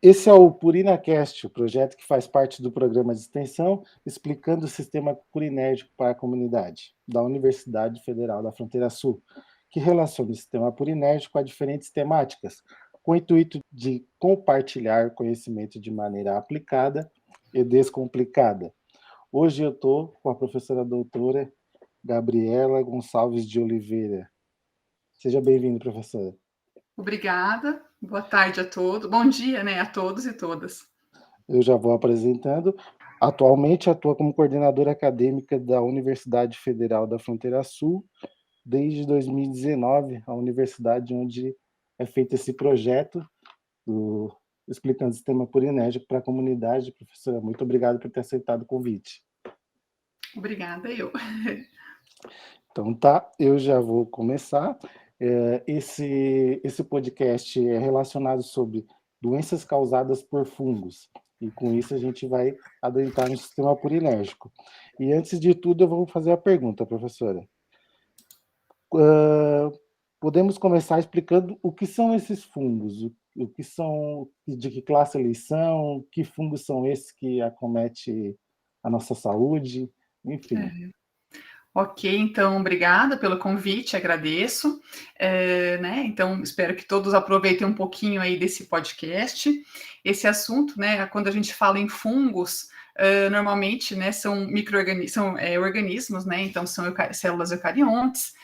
Esse é o PurinaCast, o projeto que faz parte do programa de extensão explicando o sistema purinérgico para a comunidade da Universidade Federal da Fronteira Sul, que relaciona o sistema purinérgico a diferentes temáticas, com o intuito de compartilhar conhecimento de maneira aplicada e descomplicada. Hoje eu estou com a professora doutora Gabriela Gonçalves de Oliveira. Seja bem-vindo, professora. Obrigada, boa tarde a todos, bom dia, né, a todos e todas. Eu já vou apresentando. Atualmente atua como coordenadora acadêmica da Universidade Federal da Fronteira Sul, desde 2019, a universidade onde é feito esse projeto explicando o sistema purinérgico para a comunidade. Professora, muito obrigado por ter aceitado o convite. Obrigada, eu. Então tá, eu já vou começar. Esse podcast é relacionado sobre doenças causadas por fungos, e com isso a gente vai adentrar no sistema purinérgico. E antes de tudo, eu vou fazer a pergunta, professora. Podemos começar explicando o que são esses fungos, o que são, de que classe eles são, que fungos são esses que acometem a nossa saúde, enfim. Ok, então, obrigada pelo convite, agradeço. Né, então, espero que todos aproveitem um pouquinho aí desse podcast. Esse assunto, né, quando a gente fala em fungos, normalmente, né, são organismos, né, então são células eucariontes,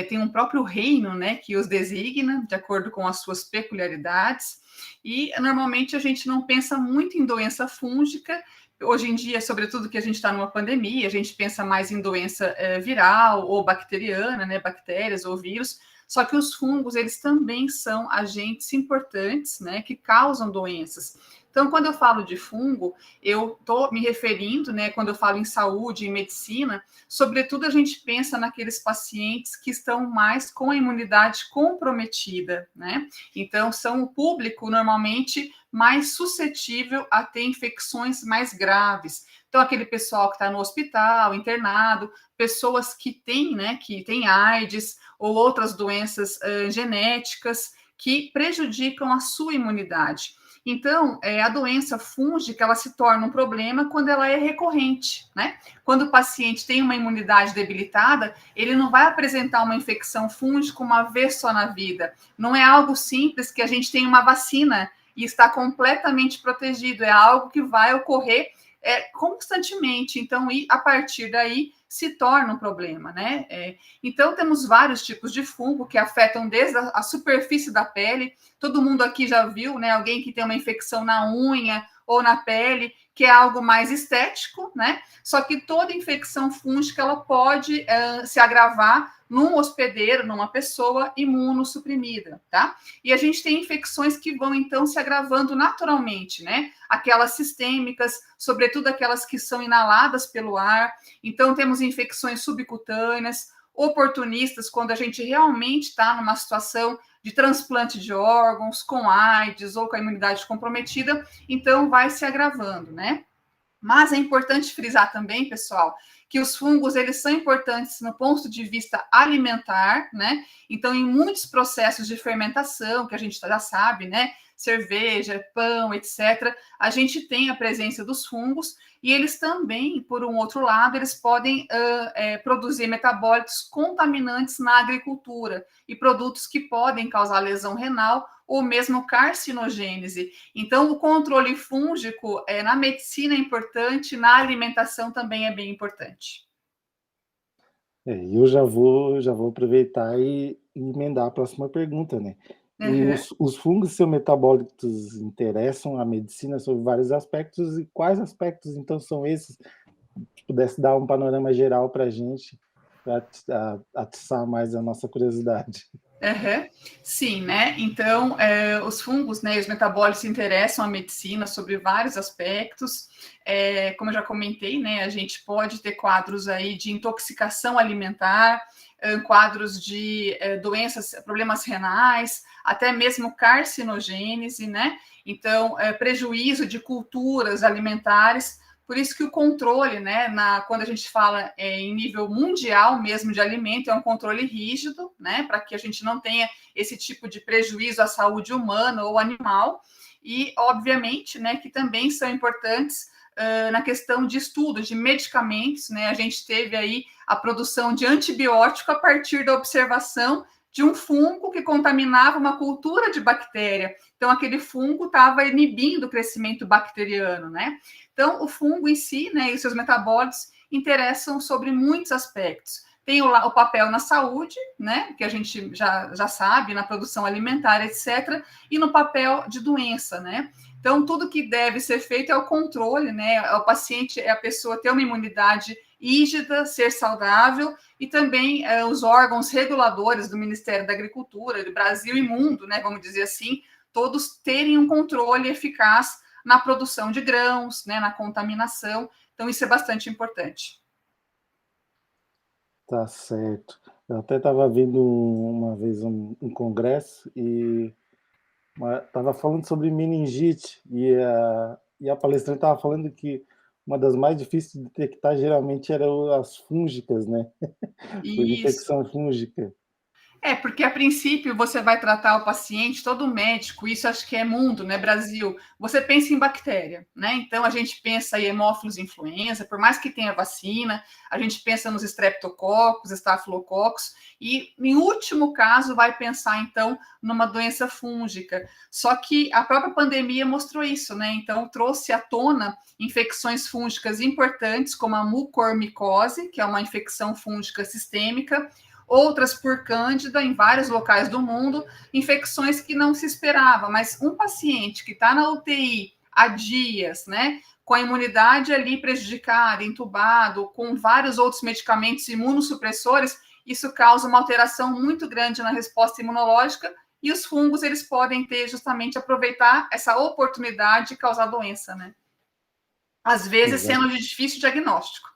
tem um próprio reino, né, que os designa, de acordo com as suas peculiaridades, e normalmente a gente não pensa muito em doença fúngica. Hoje em dia, sobretudo que a gente está numa pandemia, a gente pensa mais em doença viral ou bacteriana, né, bactérias ou vírus, só que os fungos, eles também são agentes importantes, né, que causam doenças. Então, quando eu falo de fungo, eu estou me referindo, né, quando eu falo em saúde, em medicina, sobretudo a gente pensa naqueles pacientes que estão mais com a imunidade comprometida, né? Então, são o público, normalmente, mais suscetível a ter infecções mais graves. Então, aquele pessoal que está no hospital, internado, pessoas que têm, né, que têm AIDS ou outras doenças genéticas que prejudicam a sua imunidade. Então, a doença fúngica, ela se torna um problema quando ela é recorrente, né? Quando o paciente tem uma imunidade debilitada, ele não vai apresentar uma infecção fúngica uma vez só na vida. Não é algo simples que a gente tem uma vacina e está completamente protegido. É algo que vai ocorrer constantemente. Então, e a partir daí se torna um problema, né? Então, temos vários tipos de fungo que afetam desde a superfície da pele. Todo mundo aqui já viu, né? Alguém que tem uma infecção na unha ou na pele, que é algo mais estético, né? Só que toda infecção fúngica ela pode se agravar num hospedeiro, numa pessoa imunossuprimida, tá? E a gente tem infecções que vão, então, se agravando naturalmente, né? Aquelas sistêmicas, sobretudo aquelas que são inaladas pelo ar. Então, temos infecções subcutâneas, oportunistas, quando a gente realmente está numa situação de transplante de órgãos, com AIDS ou com a imunidade comprometida, então vai se agravando, né? Mas é importante frisar também, pessoal, que os fungos, eles são importantes no ponto de vista alimentar, né? Então, em muitos processos de fermentação, que a gente já sabe, né? Cerveja, pão, etc., a gente tem a presença dos fungos e eles também, por um outro lado, eles podem produzir metabólitos contaminantes na agricultura e produtos que podem causar lesão renal ou mesmo carcinogênese. Então, o controle fúngico na medicina é importante, na alimentação também é bem importante. Eu já vou aproveitar e emendar a próxima pergunta, né? E os fungos e seus metabólitos interessam a medicina sobre vários aspectos, e quais aspectos, então, são esses? Se pudesse dar um panorama geral para a gente, para atiçar mais a nossa curiosidade. Sim, né? Então, os fungos, né, os metabólitos interessam a medicina sobre vários aspectos. Como eu já comentei, né, a gente pode ter quadros aí de intoxicação alimentar, quadros de doenças, problemas renais, até mesmo carcinogênese, né? Então, prejuízo de culturas alimentares, Por isso que o controle, né, quando a gente fala em nível mundial mesmo de alimento, é um controle rígido, né, para que a gente não tenha esse tipo de prejuízo à saúde humana ou animal. E, obviamente, né, que também são importantes na questão de estudos de medicamentos, né? A gente teve aí a produção de antibiótico a partir da observação de um fungo que contaminava uma cultura de bactéria. Então, aquele fungo estava inibindo o crescimento bacteriano, né? Então, o fungo em si, né, e os seus metabólitos interessam sobre muitos aspectos. Tem o papel na saúde, né, que a gente já sabe, na produção alimentar, etc., e no papel de doença, né? Então, tudo que deve ser feito é o controle, né? O paciente é a pessoa ter uma imunidade rígida, ser saudável, e também os órgãos reguladores do Ministério da Agricultura, do Brasil e mundo, né? Vamos dizer assim, todos terem um controle eficaz na produção de grãos, né? Na contaminação. Então, isso é bastante importante. Tá certo. Eu até estava vendo uma vez um congresso e estava falando sobre meningite e a palestrante estava falando que uma das mais difíceis de detectar geralmente eram as fúngicas, né? Por Isso. infecção fúngica. Porque a princípio você vai tratar o paciente, todo médico, isso acho que é mundo, né, Brasil, você pensa em bactéria, né? Então a gente pensa em hemófilos influenza, por mais que tenha vacina, a gente pensa nos streptococcus, estafilococos, e em último caso vai pensar então numa doença fúngica. Só que a própria pandemia mostrou isso, né? Então trouxe à tona infecções fúngicas importantes, como a mucormicose, que é uma infecção fúngica sistêmica, outras por cândida em vários locais do mundo, infecções que não se esperava, mas um paciente que está na UTI há dias, né, com a imunidade ali prejudicada, entubado, com vários outros medicamentos imunossupressores, isso causa uma alteração muito grande na resposta imunológica, e os fungos, eles podem ter justamente aproveitar essa oportunidade de causar doença, né? Às vezes Exato. sendo de difícil diagnóstico.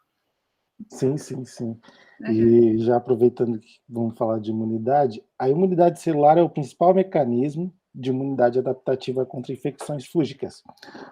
Sim, sim, sim. Uhum. E já aproveitando que vamos falar de imunidade, a imunidade celular é o principal mecanismo de imunidade adaptativa contra infecções fúngicas.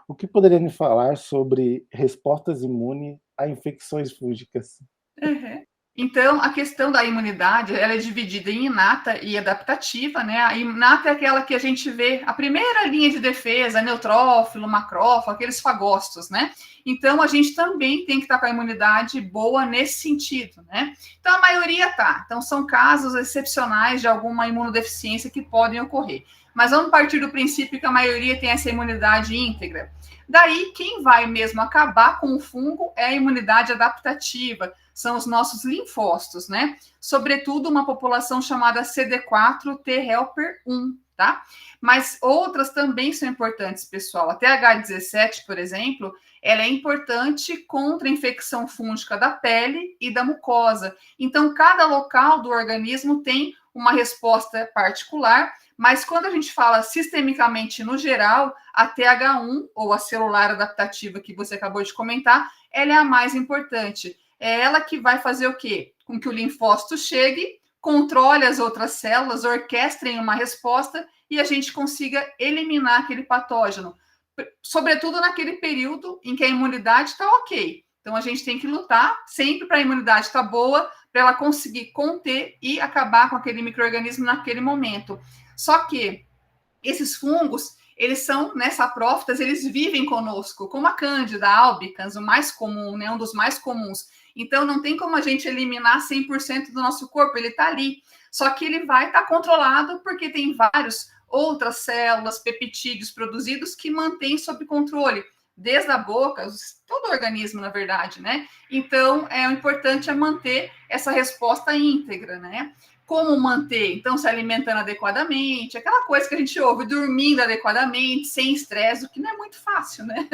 O que poderia me falar sobre respostas imunes a infecções fúngicas? Uhum. Então, a questão da imunidade, ela é dividida em inata e adaptativa, né? A inata é aquela que a gente vê, a primeira linha de defesa, neutrófilo, macrófago, aqueles fagócitos, né? Então, a gente também tem que estar com a imunidade boa nesse sentido, né? Então, a maioria tá. Então, são casos excepcionais de alguma imunodeficiência que podem ocorrer. Mas vamos partir do princípio que a maioria tem essa imunidade íntegra. Daí, quem vai mesmo acabar com o fungo é a imunidade adaptativa, são os nossos linfócitos, né? Sobretudo uma população chamada CD4 T helper 1, tá? Mas outras também são importantes, pessoal. A TH17, por exemplo, ela é importante contra a infecção fúngica da pele e da mucosa. Então, cada local do organismo tem uma resposta particular, mas quando a gente fala sistemicamente no geral, a TH1, ou a celular adaptativa que você acabou de comentar, ela é a mais importante. É ela que vai fazer o quê? Com que o linfócito chegue, controle as outras células, orquestrem uma resposta e a gente consiga eliminar aquele patógeno. Sobretudo naquele período em que a imunidade está ok. Então, a gente tem que lutar sempre para a imunidade estar boa, para ela conseguir conter e acabar com aquele micro-organismo naquele momento. Só que esses fungos, eles são, né, saprófitas, eles vivem conosco, como a Cândida albicans, o mais comum, né, um dos mais comuns. Então, não tem como a gente eliminar 100% do nosso corpo, ele está ali. Só que ele vai estar controlado porque tem várias outras células, peptídeos produzidos que mantêm sob controle, desde a boca, todo o organismo, na verdade, né? Então, o importante é manter essa resposta íntegra, né? Como manter? Então, se alimentando adequadamente, aquela coisa que a gente ouve, dormindo adequadamente, sem estresse, o que não é muito fácil, né?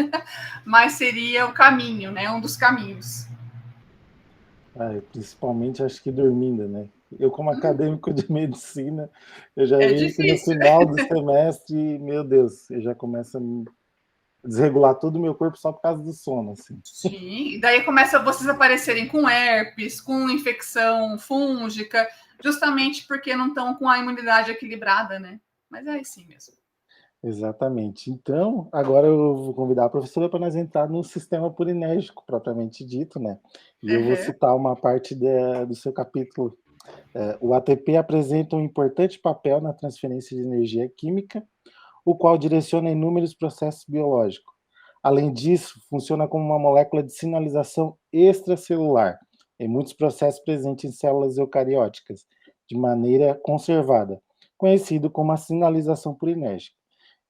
Mas seria o caminho, né? Um dos caminhos. Principalmente acho que dormindo, né? Eu, como acadêmico de medicina, eu já É vejo que no difícil. final do semestre, meu Deus, eu já começo a desregular todo o meu corpo só por causa do sono, assim. Sim, e daí começa vocês aparecerem com herpes, com infecção fúngica, justamente porque não estão com a imunidade equilibrada, né? Mas é assim mesmo. Exatamente. Então, agora eu vou convidar a professora para nós entrar no sistema purinérgico, propriamente dito, né? E eu vou Uhum. citar uma parte do seu capítulo. O ATP apresenta um importante papel na transferência de energia química, o qual direciona inúmeros processos biológicos. Além disso, funciona como uma molécula de sinalização extracelular, em muitos processos presentes em células eucarióticas, de maneira conservada, conhecido como a sinalização purinérgica.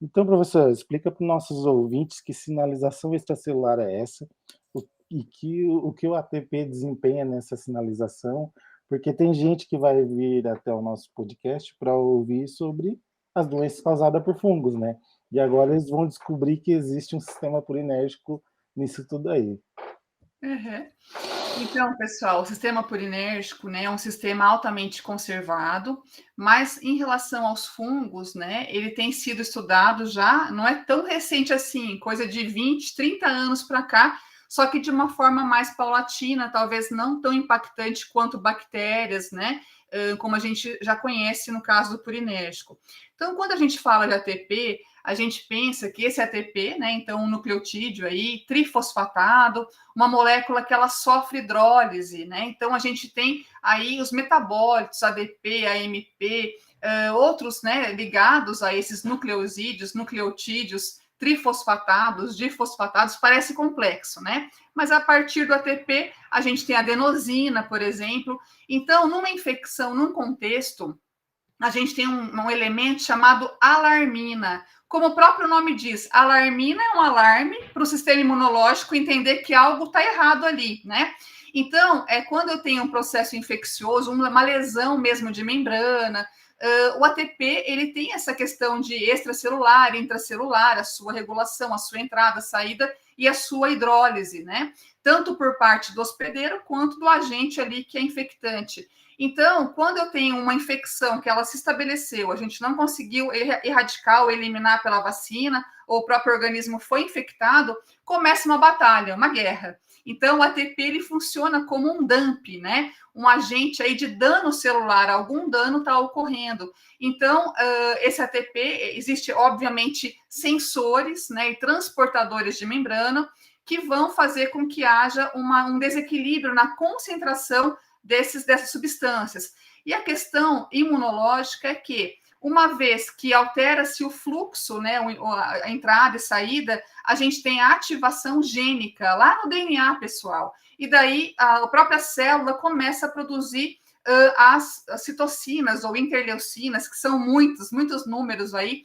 Então, professor, explica para os nossos ouvintes que sinalização extracelular é essa, o que o ATP desempenha nessa sinalização, porque tem gente que vai vir até o nosso podcast para ouvir sobre as doenças causadas por fungos, né? E agora eles vão descobrir que existe um sistema purinérgico nisso tudo aí. Uhum. Então, pessoal, o sistema purinérgico, né, é um sistema altamente conservado, mas em relação aos fungos, né, ele tem sido estudado já, não é tão recente assim, coisa de 20, 30 anos para cá, só que de uma forma mais paulatina, talvez não tão impactante quanto bactérias, né, como a gente já conhece no caso do purinérgico. Então, quando a gente fala de ATP, a gente pensa que esse ATP, né, então um nucleotídeo aí, trifosfatado, uma molécula que ela sofre hidrólise, né? Então a gente tem aí os metabólitos, ADP, AMP, outros, né, ligados a esses nucleosídeos, nucleotídeos, trifosfatados, difosfatados, parece complexo, né? Mas a partir do ATP, a gente tem adenosina, por exemplo. Então, numa infecção, num contexto, a gente tem um elemento chamado alarmina. Como o próprio nome diz, alarmina é um alarme para o sistema imunológico entender que algo está errado ali, né? Então, é quando eu tenho um processo infeccioso, uma lesão mesmo de membrana, o ATP ele tem essa questão de extracelular, intracelular, a sua regulação, a sua entrada, saída e a sua hidrólise, né? Tanto por parte do hospedeiro quanto do agente ali que é infectante. Então, quando eu tenho uma infecção que ela se estabeleceu, a gente não conseguiu erradicar ou eliminar pela vacina, ou o próprio organismo foi infectado, começa uma batalha, uma guerra. Então, o ATP ele funciona como um dump, né? Um agente aí de dano celular, algum dano está ocorrendo. Então, esse ATP, existe, obviamente, sensores, né, e transportadores de membrana que vão fazer com que haja um desequilíbrio na concentração dessas substâncias. E a questão imunológica é que, uma vez que altera-se o fluxo, né, a entrada e saída, a gente tem a ativação gênica lá no DNA, pessoal. E daí a própria célula começa a produzir as citocinas ou interleucinas, que são muitos números aí,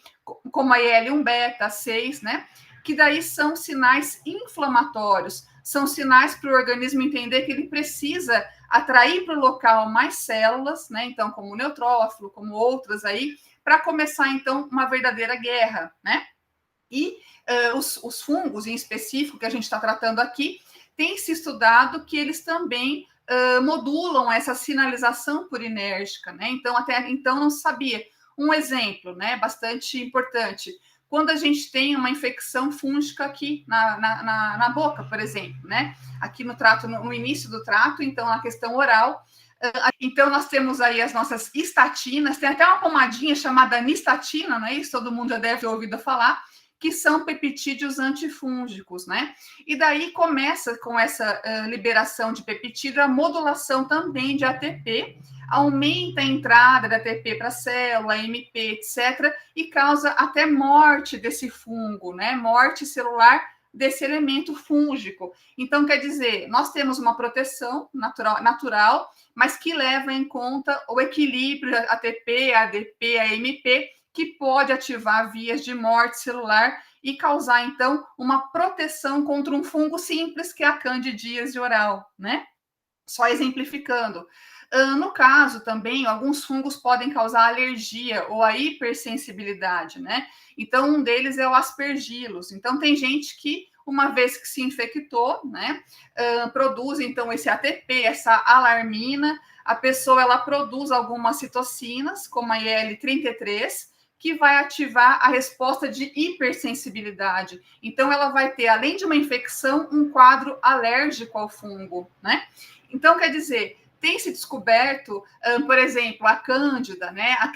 como a IL-1 beta, a 6, né? Que daí são sinais inflamatórios, são sinais para o organismo entender que ele precisa atrair para o local mais células, né? Então, como o neutrófilo, como outras aí, para começar, então, uma verdadeira guerra, né? E os fungos, em específico, que a gente está tratando aqui, tem se estudado que eles também modulam essa sinalização purinérgica, né? Então, até então não se sabia. Um exemplo, né, bastante importante, quando a gente tem uma infecção fúngica aqui na boca, por exemplo, né? Aqui no trato, no início do trato, então, na questão oral. Então, nós temos aí as nossas estatinas, tem até uma pomadinha chamada nistatina, não é isso? Todo mundo já deve ter ouvido falar, que são peptídeos antifúngicos, né? E daí começa com essa liberação de peptídeo, a modulação também de ATP, aumenta a entrada da ATP para a célula, MP, etc., e causa até morte desse fungo, né? Morte celular desse elemento fúngico. Então, quer dizer, nós temos uma proteção natural, mas que leva em conta o equilíbrio ATP, ADP, AMP, que pode ativar vias de morte celular e causar, então, uma proteção contra um fungo simples, que é a candidíase oral, né? Só exemplificando. No caso também, alguns fungos podem causar alergia ou a hipersensibilidade, né? Então, um deles é o aspergillus. Então, tem gente que, uma vez que se infectou, né, produz, então, esse ATP, essa alarmina, a pessoa, ela produz algumas citocinas, como a IL-33, que vai ativar a resposta de hipersensibilidade. Então, ela vai ter, além de uma infecção, um quadro alérgico ao fungo, né? Então, quer dizer, tem se descoberto, por exemplo, a cândida, né, a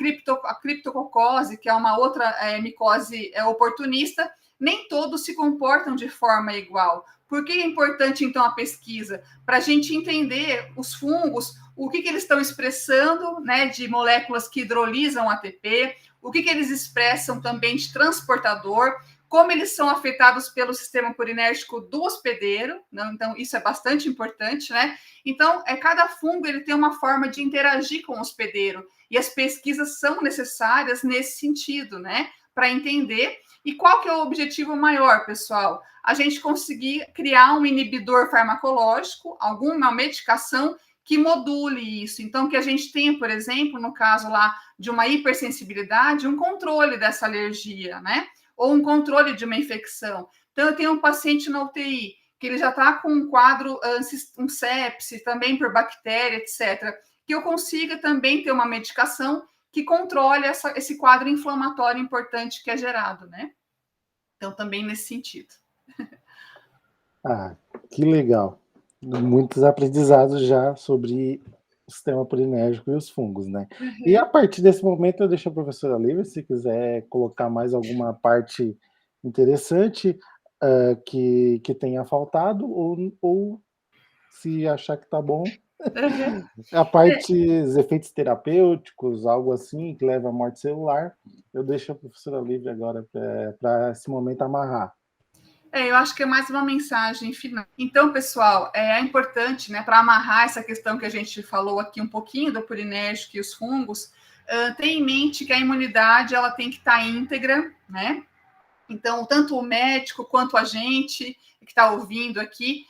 criptococose, que é uma outra micose oportunista, nem todos se comportam de forma igual. Por que é importante, então, a pesquisa? Para a gente entender os fungos, o que eles estão expressando, né, de moléculas que hidrolisam ATP, o que eles expressam também de transportador, como eles são afetados pelo sistema purinérgico do hospedeiro, né? Então isso é bastante importante, né? Então, cada fungo ele tem uma forma de interagir com o hospedeiro, e as pesquisas são necessárias nesse sentido, né? Para entender. E qual que é o objetivo maior, pessoal? A gente conseguir criar um inibidor farmacológico, alguma medicação que module isso. Então, que a gente tenha, por exemplo, no caso lá de uma hipersensibilidade, um controle dessa alergia, né? Ou um controle de uma infecção. Então, eu tenho um paciente na UTI que ele já está com um quadro, um sepse, também por bactéria, etc., que eu consiga também ter uma medicação que controle esse quadro inflamatório importante que é gerado, né? Então, também nesse sentido. Ah, que legal. Muitos aprendizados já sobre o sistema purinérgico e os fungos, né? Uhum. E a partir desse momento eu deixo a professora livre, se quiser colocar mais alguma parte interessante que tenha faltado, ou se achar que tá bom, Uhum. a parte dos efeitos terapêuticos, algo assim, que leva à morte celular, eu deixo a professora livre agora para esse momento amarrar. Eu acho que é mais uma mensagem final. Então, pessoal, é importante, né, para amarrar essa questão que a gente falou aqui um pouquinho do purinérgico e os fungos, ter em mente que a imunidade ela tem que estar íntegra, né? Então, tanto o médico quanto a gente que está ouvindo aqui,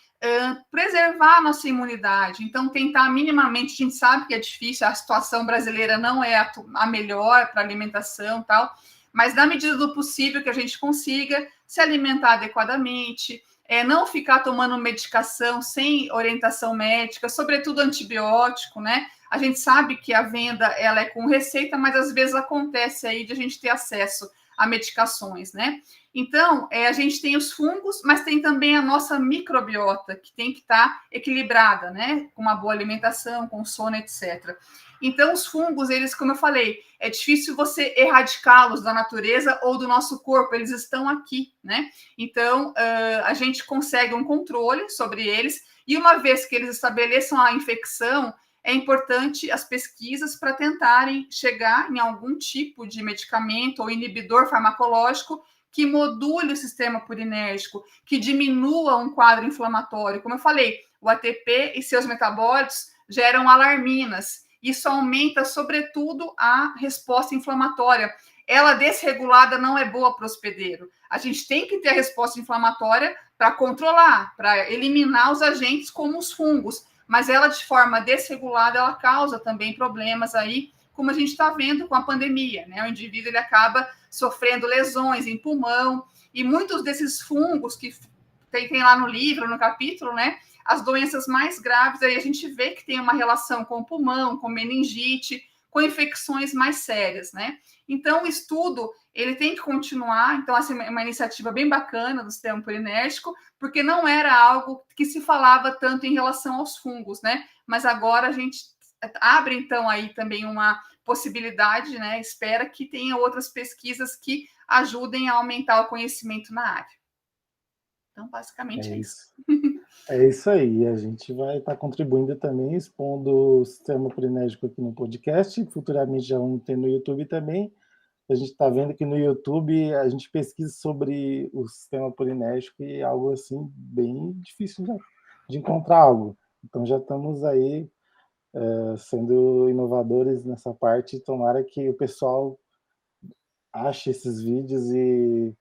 preservar a nossa imunidade. Então, tentar minimamente, a gente sabe que é difícil, a situação brasileira não é a melhor para alimentação e tal, mas na medida do possível que a gente consiga se alimentar adequadamente, não ficar tomando medicação sem orientação médica, sobretudo antibiótico, né? A gente sabe que a venda ela é com receita, mas às vezes acontece aí de a gente ter acesso a medicações, né? Então, a gente tem os fungos, mas tem também a nossa microbiota, que tem que estar equilibrada, né? Com uma boa alimentação, com sono, etc. Então, os fungos, eles, como eu falei, é difícil você erradicá-los da natureza ou do nosso corpo, eles estão aqui, né? Então, a gente consegue um controle sobre eles, e uma vez que eles estabeleçam a infecção, é importante as pesquisas para tentarem chegar em algum tipo de medicamento ou inibidor farmacológico que module o sistema purinérgico, que diminua um quadro inflamatório. Como eu falei, o ATP e seus metabólitos geram alarminas. Isso aumenta, sobretudo, a resposta inflamatória. Ela desregulada não é boa para o hospedeiro. A gente tem que ter a resposta inflamatória para controlar, para eliminar os agentes como os fungos, mas ela de forma desregulada, ela causa também problemas aí, como a gente está vendo com a pandemia, né? O indivíduo ele acaba sofrendo lesões em pulmão, e muitos desses fungos que tem lá no livro, no capítulo, né? As doenças mais graves, aí a gente vê que tem uma relação com o pulmão, com meningite, com infecções mais sérias, né? Então, o estudo, ele tem que continuar, então, assim, é uma iniciativa bem bacana do sistema purinérgico, porque não era algo que se falava tanto em relação aos fungos, né? Mas agora a gente abre, então, aí também uma possibilidade, né? Espera que tenha outras pesquisas que ajudem a aumentar o conhecimento na área. Então, basicamente é isso. É isso aí. A gente vai estar contribuindo também, expondo o sistema purinérgico aqui no podcast. Futuramente já vamos ter no YouTube também. A gente está vendo que no YouTube a gente pesquisa sobre o sistema purinérgico e é algo assim bem difícil de encontrar algo. Então já estamos aí sendo inovadores nessa parte. Tomara que o pessoal ache esses vídeos e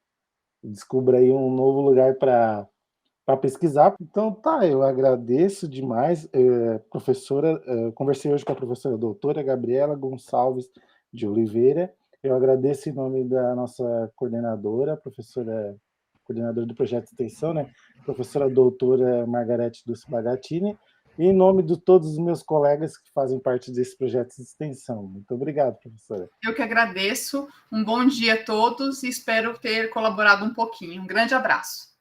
descubra aí um novo lugar para pesquisar. Então, tá, eu agradeço demais, professora. Conversei hoje com a professora doutora Gabriela Gonçalves de Oliveira. Eu agradeço em nome da nossa coordenadora, coordenadora do projeto de extensão, né? Professora doutora Margarete Dulce Bagatini, e em nome de todos os meus colegas que fazem parte desse projeto de extensão. Muito obrigado, professora. Eu que agradeço. Um bom dia a todos e espero ter colaborado um pouquinho. Um grande abraço.